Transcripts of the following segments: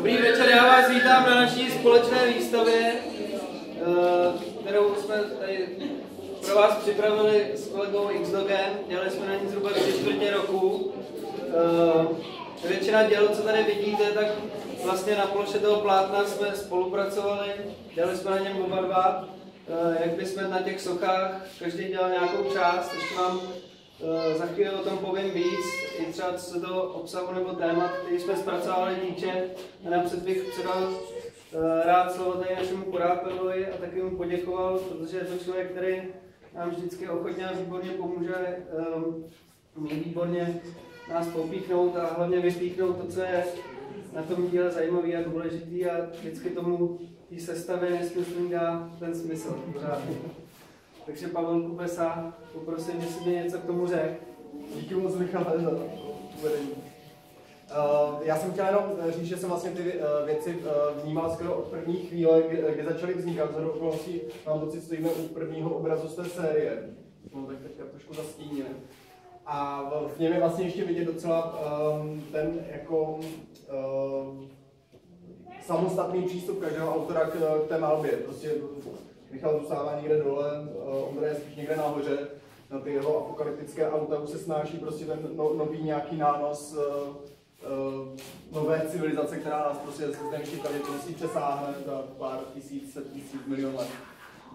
Dobrý večer, já vás vítám na naší společné výstavě, kterou jsme tady pro vás připravili s kolegou Xdogem. Dělali jsme na ní zhruba 3/4 roku. Většina děl, co tady vidíte, tak vlastně na ploše toho plátna jsme spolupracovali, dělali jsme na něm oba dva. Jak bychom na těch sochách, každý dělal nějakou část, ještě vám za chvíli o tom povím víc, i třeba co se toho obsahu nebo témat, který jsme zpracovali týče. A napřed bych předal rád slovo tady našemu kurátorovi a taky mu poděkoval, protože je to člověk, který nám vždycky ochotně a výborně pomůže výborně nás popíchnout a hlavně vypíchnout to, co je na tom díle zajímavý a důležitý, a vždycky tomu té sestavě nesmyslný dá ten smysl pořád. Takže Pavel Kubesa, poprosím, jestli by něco k tomu řekl. Díky moc, Michale, za uvedení. Já jsem chtěl jenom říct, že jsem vlastně ty věci vnímal skoro od první chvíle, kdy začaly vznikat. Vzhledem okolností mám pocit, stojíme u prvního obrazu z té série. No, tak teďka trošku zastíníme. A v něm je vlastně ještě vidět docela ten jako samostatný přístup každého autora k té malbě. Prostě Michal zůstává někde dole, Ondra je spíš někde nahoře. Na ty jeho apokalyptické auta už se snáší prostě ten nový nějaký nános nové civilizace, která nás prostě z nejvyšší pravděpodobností přesáhne za pár tisíc, set tisíc, milion let.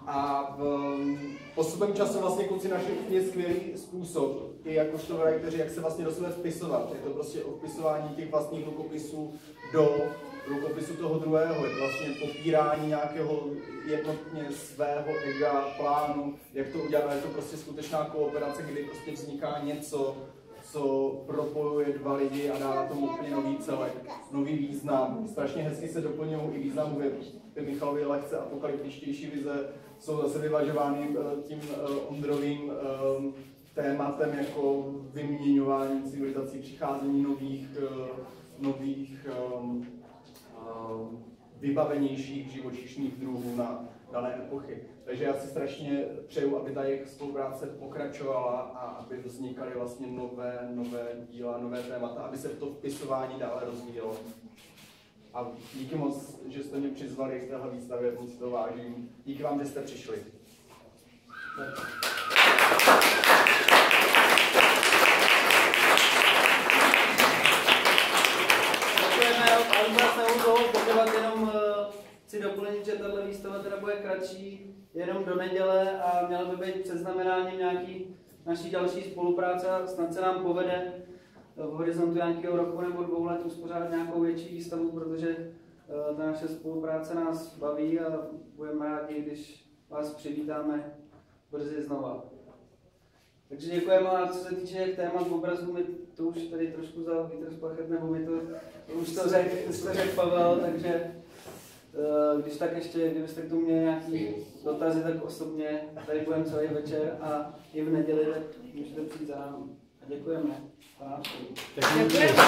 A postupem času vlastně kluci našli úplně skvělý způsob, i jakožto writeri, jak se vlastně do sebe vpisovat. Je to prostě o vpisování těch vlastních rukopisů do rukopisu toho druhého. Je to vlastně popírání nějakého jednotně svého ega, plánu, jak to udělat. Je to prostě skutečná kooperace, kdy prostě vzniká něco, co propojuje dva lidi a dá tomu úplně nový celek, nový význam. Strašně hezky se doplňují i významově. Ty Michalovy lehce apokalyptičtější vize jsou zase vyvažovány tím Ondrovým tématem jako vyměňování civilizací, přicházení nových vybavenějších živočišných druhů na dané epochy. Takže já si strašně přeju, aby ta jejich spolupráce pokračovala a aby vznikaly vlastně nové díla, nové témata, aby se to vpisování dále rozvíjelo. A díky moc, že jste mě přizvali k téhle výstavě, moc si to vážím. Díky vám, že jste přišli. Děkujeme, a vůbec nebudu toho zdržovat, jenom chci doplnit, že tato výstava teda bude kratší, jenom do neděle, a měla by být předznamenáním nějaký naší další spolupráce a snad se nám povede v horizontu nějakého roku nebo 2 let uspořádat nějakou větší výstavu, protože ta naše spolupráce nás baví a budeme rádi, když vás přivítáme brzy znova. Takže děkujeme, a co se týče témat obrazu, my to už tady trošku za vítr z plachet, nebo mi to už to řekl Pavel, takže když tak ještě, kdybyste k tomu měli nějaký dotazy, tak osobně tady budeme celý večer a i v neděli, tak můžete přijít za námi. Děkujeme. Děkujeme.